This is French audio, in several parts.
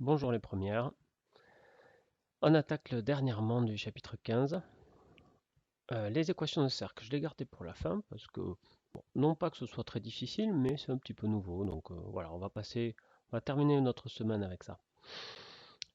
Bonjour les premières. On attaque le dernier rang du chapitre 15. Les équations de cercle, je l'ai gardé pour la fin parce que, bon, non pas que ce soit très difficile, mais c'est un petit peu nouveau. Donc voilà, on va terminer notre semaine avec ça.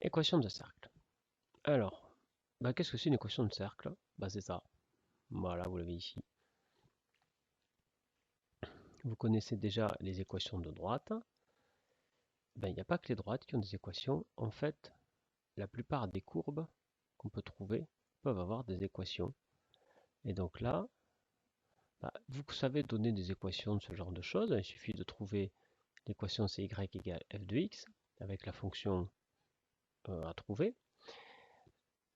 Équation de cercle. Alors, qu'est-ce que c'est une équation de cercle? C'est ça. Voilà, vous l'avez ici. Vous connaissez déjà les équations de droite. Il n'y a pas que les droites qui ont des équations. En fait, la plupart des courbes qu'on peut trouver peuvent avoir des équations. Et donc là, vous savez donner des équations de ce genre de choses. Il suffit de trouver l'équation cy égale f de x avec la fonction à trouver.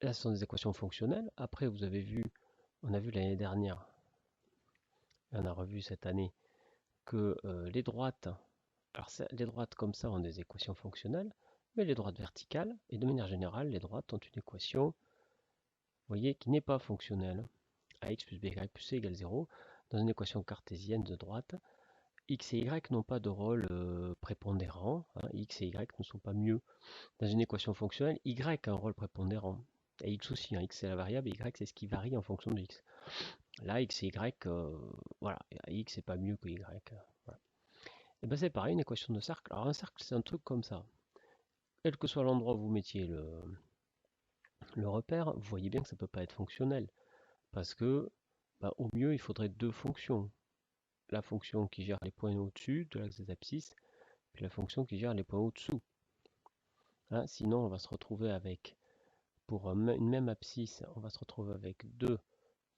Là, ce sont des équations fonctionnelles. Après, vous avez vu, on a vu l'année dernière, et on a revu cette année, que les droites, alors les droites comme ça ont des équations fonctionnelles, mais les droites verticales, et de manière générale, les droites ont une équation, vous voyez, qui n'est pas fonctionnelle. Ax plus by plus c égale 0. Dans une équation cartésienne de droite, x et y n'ont pas de rôle prépondérant, hein. X et y ne sont pas mieux. Dans une équation fonctionnelle, y a un rôle prépondérant. Et x aussi, hein. X c'est la variable, et y c'est ce qui varie en fonction de x. Là, x et y, voilà, x c'est pas mieux que y. Voilà. Et ben c'est pareil, une équation de cercle. Alors un cercle, c'est un truc comme ça. Quel que soit l'endroit où vous mettiez le repère, vous voyez bien que ça ne peut pas être fonctionnel. Parce que, au mieux, il faudrait deux fonctions. La fonction qui gère les points au-dessus de l'axe des abscisses, puis la fonction qui gère les points au-dessous. Hein, sinon, on va se retrouver avec, pour une même abscisse, on va se retrouver avec deux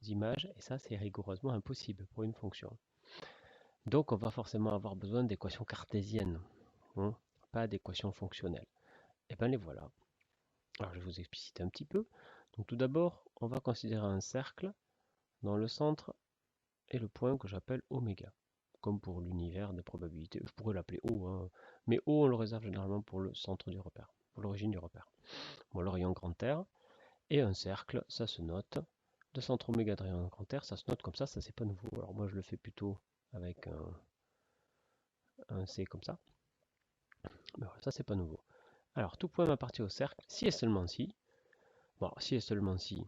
images, et ça, c'est rigoureusement impossible pour une fonction. Donc, on va forcément avoir besoin d'équations cartésiennes, hein, pas d'équations fonctionnelles. Et bien, les voilà. Alors, je vais vous expliciter un petit peu. Donc, tout d'abord, on va considérer un cercle dont le centre est le point que j'appelle oméga, comme pour l'univers des probabilités. Je pourrais l'appeler O, hein, mais O, on le réserve généralement pour le centre du repère, pour l'origine du repère. Bon, le rayon grand R, et un cercle, ça se note. Le centre oméga de rayon grand R, ça se note comme ça c'est pas nouveau. Alors moi je le fais plutôt avec un C comme ça. Mais voilà, ça c'est pas nouveau. Alors tout point m'appartient au cercle, si et seulement si. Bon, si et seulement si,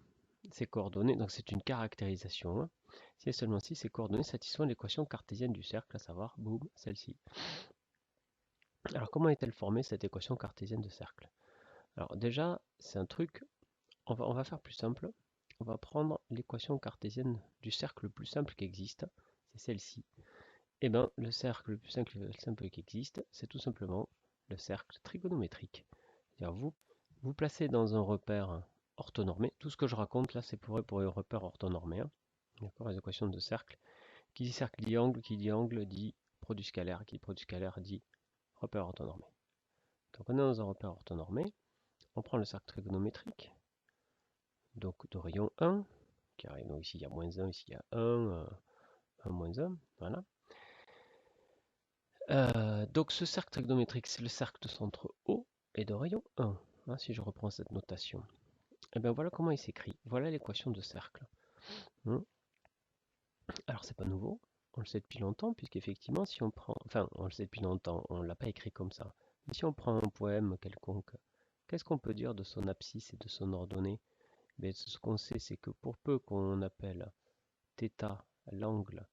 ces coordonnées, donc c'est une caractérisation. Hein. Si et seulement si ces coordonnées satisfont l'équation cartésienne du cercle, à savoir, boum, celle-ci. Alors comment est-elle formée cette équation cartésienne de cercle? Alors déjà, c'est un truc, on va faire plus simple. On va prendre l'équation cartésienne du cercle le plus simple qui existe, c'est celle-ci. Et bien, le cercle le plus simple qui existe, c'est tout simplement le cercle trigonométrique. C'est-à-dire vous placez dans un repère orthonormé. Tout ce que je raconte là, c'est pour un repère orthonormé. Hein. D'accord, les équations de cercle. Qui dit cercle dit angle dit produit scalaire, qui dit produit scalaire dit repère orthonormé. Donc on est dans un repère orthonormé. On prend le cercle trigonométrique, donc de rayon 1, qui arrive, donc ici il y a moins 1, ici il y a 1 moins 1, voilà. Donc ce cercle trigonométrique, c'est le cercle de centre O et de rayon 1, hein, si je reprends cette notation. Et bien voilà comment il s'écrit, voilà l'équation de cercle. Alors c'est pas nouveau, on le sait depuis longtemps, puisqu'effectivement si on prend, enfin on le sait depuis longtemps, on ne l'a pas écrit comme ça, mais si on prend un poème quelconque, qu'est-ce qu'on peut dire de son abscisse et de son ordonnée? Mais ce qu'on sait, c'est que pour peu qu'on appelle θ l'angle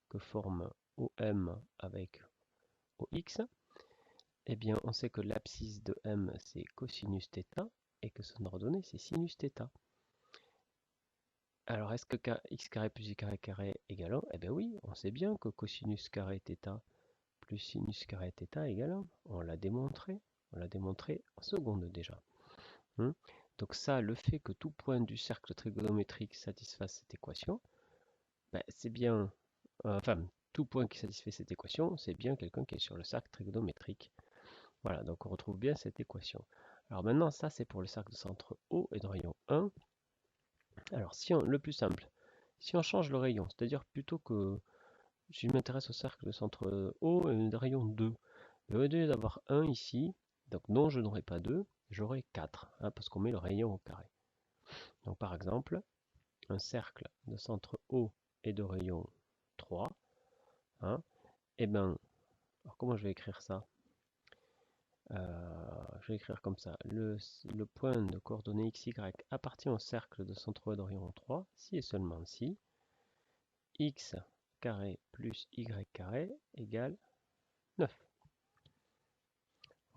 que forme OM avec OX, eh bien on sait que l'abscisse de M c'est cosinus θ et que son ordonnée c'est sinus θ. Alors est-ce que x carré plus y carré égale 1? Eh bien oui, on sait bien que cosinus carré θ plus sinus carré θ égale 1. On l'a démontré en seconde déjà. Donc ça, le fait que tout point du cercle trigonométrique satisfasse cette équation, c'est bien, enfin, tout point qui satisfait cette équation, c'est bien quelqu'un qui est sur le cercle trigonométrique. Voilà, donc on retrouve bien cette équation. Alors maintenant, ça c'est pour le cercle de centre O et de rayon 1. Alors le plus simple, si on change le rayon, c'est-à-dire plutôt que je m'intéresse au cercle de centre O et de rayon 2, au lieu d'avoir 1 ici, donc non je n'aurai pas 2, j'aurai 4, hein, parce qu'on met le rayon au carré. Donc par exemple, un cercle de centre O et de rayon 3, hein, et bien, alors comment je vais écrire ça? je vais écrire comme ça. Le point de coordonnées x, y appartient au cercle de centroïde d'Orion 3, si et seulement si x carré plus y carré égale 9.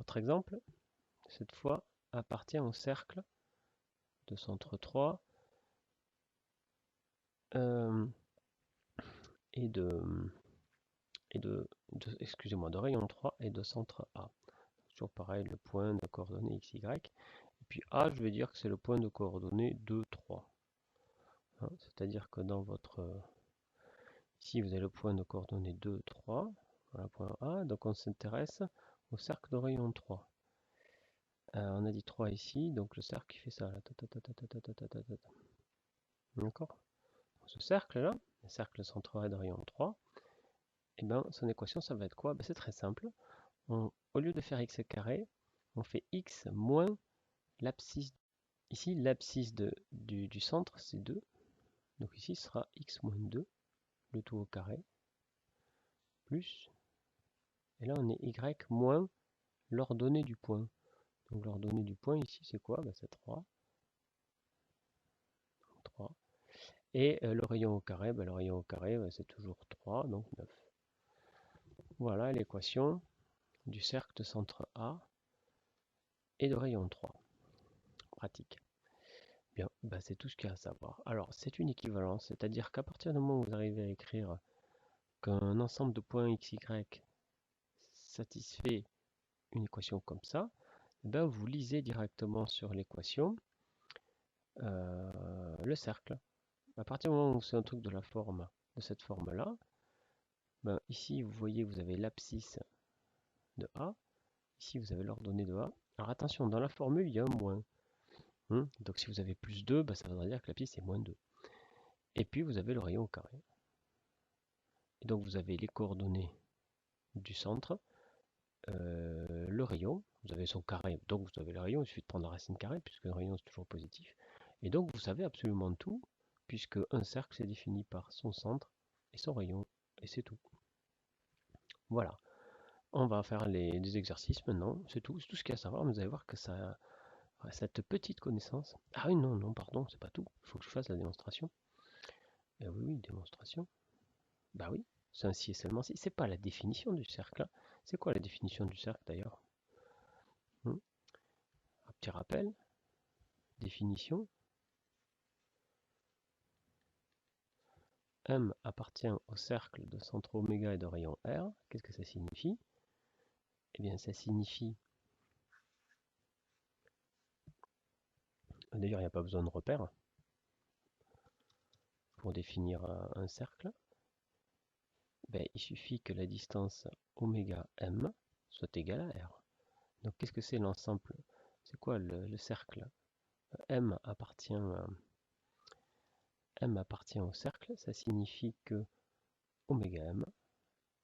Autre exemple, cette fois, appartient au cercle de centre 3 et excusez-moi, de rayon 3 et de centre A. Toujours pareil, le point de coordonnées x, y. Et puis A, je vais dire que c'est le point de coordonnées 2, 3. Hein, c'est-à-dire que dans votre... ici, vous avez le point de coordonnées 2, 3. Voilà, point A. Donc on s'intéresse au cercle de rayon 3. On a dit 3 ici, donc le cercle qui fait ça. D'accord? Ce cercle-là, le cercle centroïde de rayon 3, et ben, son équation, ça va être quoi? Ben, c'est très simple. Au lieu de faire x carré, on fait x moins l'abscisse. Ici, l'abscisse du centre, c'est 2. Donc ici, ce sera x moins 2, le tout au carré, plus, et là, on est y moins l'ordonnée du point. Donc l'ordonnée du point, ici, c'est quoi? Ben, c'est 3. 3. Et le rayon au carré, ben, c'est toujours 3, donc 9. Voilà l'équation du cercle de centre A et de rayon 3. Pratique. Bien, ben c'est tout ce qu'il y a à savoir. Alors, c'est une équivalence, c'est-à-dire qu'à partir du moment où vous arrivez à écrire qu'un ensemble de points x, y satisfait une équation comme ça, ben vous lisez directement sur l'équation le cercle. À partir du moment où c'est un truc de la forme, de cette forme-là, ben ici vous voyez vous avez l'abscisse de A, ici vous avez l'ordonnée de A. Alors attention, dans la formule il y a un moins. Donc si vous avez plus 2, ben, ça voudrait dire que l'abscisse est moins 2. Et puis vous avez le rayon au carré. Et donc vous avez les coordonnées du centre, le rayon, vous avez son carré, donc vous avez le rayon, il suffit de prendre la racine carrée, puisque le rayon c'est toujours positif. Et donc vous savez absolument tout, puisque un cercle c'est défini par son centre et son rayon, et c'est tout. Voilà, on va faire des exercices maintenant, c'est tout ce qu'il y a à savoir, mais vous allez voir que ça, cette petite connaissance... Ah oui, non, pardon, c'est pas tout, il faut que je fasse la démonstration. Oui, démonstration. Bah oui, c'est un si et seulement si. C'est pas la définition du cercle. Hein. C'est quoi la définition du cercle d'ailleurs? Un petit rappel. Définition. M appartient au cercle de centre oméga et de rayon R. Qu'est-ce que ça signifie? Eh bien, ça signifie... D'ailleurs, il n'y a pas besoin de repère pour définir un cercle. Ben, il suffit que la distance oméga M soit égale à R. Donc, qu'est-ce que c'est l'ensemble? C'est quoi le cercle? M appartient au cercle, ça signifie que oméga M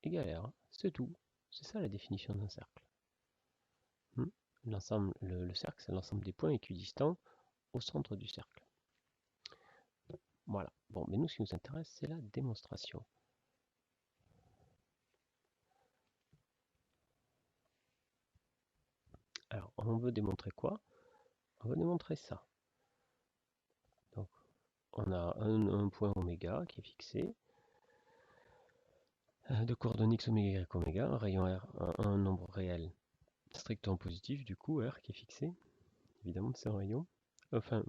égale R. C'est tout. C'est ça la définition d'un cercle. L'ensemble, le cercle, c'est l'ensemble des points équidistants au centre du cercle. Voilà. Bon, mais nous, ce qui nous intéresse, c'est la démonstration. Alors, on veut démontrer quoi? On veut démontrer ça. Donc, on a un point oméga qui est fixé, de coordonnées x, oméga, y, oméga, un rayon R, un nombre réel strictement positif, du coup, R qui est fixé. Évidemment, c'est un rayon. Enfin,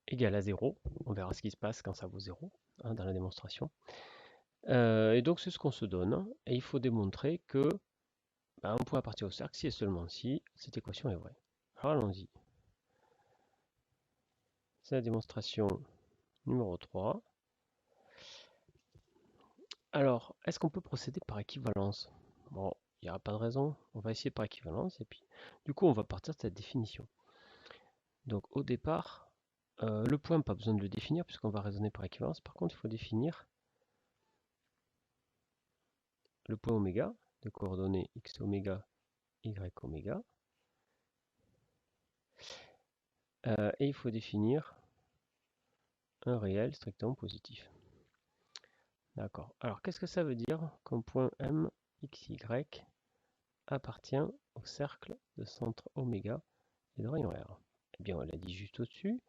égal à 0. On verra ce qui se passe quand ça vaut 0 hein, dans la démonstration. Et donc, c'est ce qu'on se donne. Et il faut démontrer que on peut partir au cercle si et seulement si cette équation est vraie. Alors allons-y. C'est la démonstration numéro 3. Alors, est-ce qu'on peut procéder par équivalence? Bon, il n'y aura pas de raison. On va essayer par équivalence. Et puis, du coup, on va partir de cette définition. Donc, au départ, le point, pas besoin de le définir puisqu'on va raisonner par équivalence. Par contre, il faut définir le point oméga, de coordonnées x oméga, y oméga. Et il faut définir un réel strictement positif. D'accord. Alors, qu'est-ce que ça veut dire comme point M, X, Y appartient au cercle de centre oméga et de rayon R. Eh bien, on l'a dit juste au-dessus,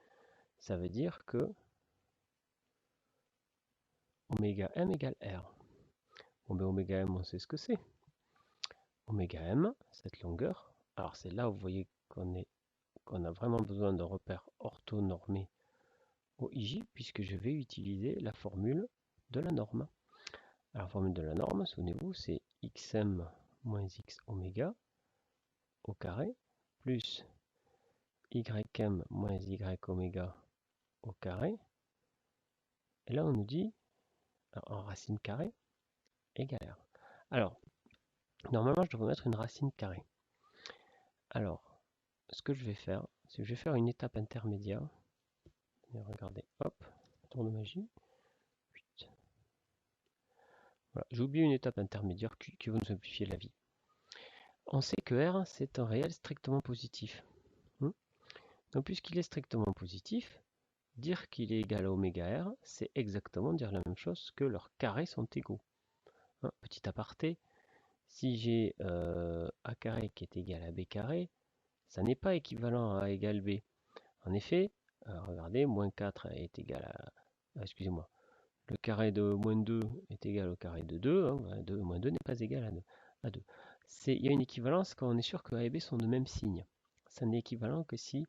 ça veut dire que oméga m égale R. Bon, ben oméga m, on sait ce que c'est. Oméga m, cette longueur, alors c'est là où vous voyez qu'on a vraiment besoin de repères orthonormés au IJ, puisque je vais utiliser la formule de la norme. Alors, la formule de la norme, souvenez-vous, c'est xm moins x oméga au carré, plus ym moins y oméga au carré. Et là, on nous dit, en racine carrée, égale R. Alors, normalement, je devrais mettre une racine carrée. Alors, ce que je vais faire, c'est que je vais faire une étape intermédiaire. Regardez, hop, tour de magie. Voilà, j'ai oublié une étape intermédiaire qui va nous simplifier la vie. On sait que R, c'est un réel strictement positif. Donc, puisqu'il est strictement positif, dire qu'il est égal à oméga R, c'est exactement dire la même chose que leurs carrés sont égaux. Petit aparté, si j'ai A carré qui est égal à B carré, ça n'est pas équivalent à A égale B. En effet, regardez, moins 4 est égal à... excusez-moi, le carré de moins 2 est égal au carré de 2. Moins 2 n'est pas égal à 2. Il y a une équivalence quand on est sûr que A et B sont de même signe. Ça n'est équivalent que si,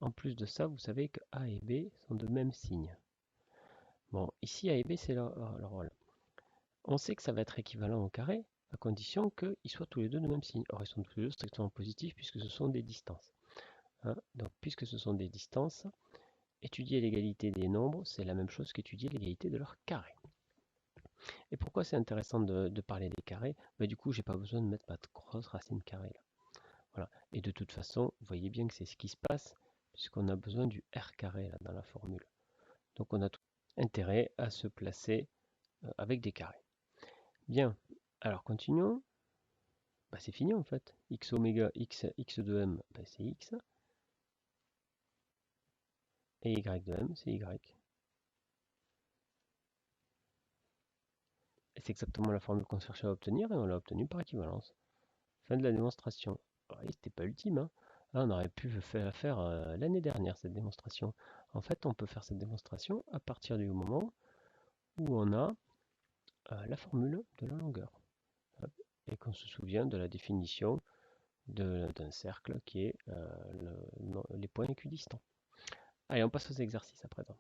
en plus de ça, vous savez que A et B sont de même signe. Bon, ici A et B, c'est leur rôle. On sait que ça va être équivalent au carré, à condition qu'ils soient tous les deux de même signe. Or, ils sont tous les deux strictement positifs puisque ce sont des distances. Donc, puisque ce sont des distances, étudier l'égalité des nombres, c'est la même chose qu'étudier l'égalité de leurs carrés. Et pourquoi c'est intéressant de parler des carrés? Du coup, j'ai pas besoin de mettre ma grosse racine carrée là. Voilà. Et de toute façon, vous voyez bien que c'est ce qui se passe, puisqu'on a besoin du R carré là, dans la formule. Donc on a tout intérêt à se placer avec des carrés. Bien, alors continuons. C'est fini en fait. X oméga, x de m, c'est x. Et y de m, c'est y. Et c'est exactement la formule qu'on cherchait à obtenir et on l'a obtenue par équivalence. Fin de la démonstration. C'était pas ultime. Hein. Là, on aurait pu la faire l'année dernière, cette démonstration. En fait, on peut faire cette démonstration à partir du moment où on a la formule de la longueur. Et qu'on se souvient de la définition d'un cercle qui est les points équidistants. Allez, on passe aux exercices à présent.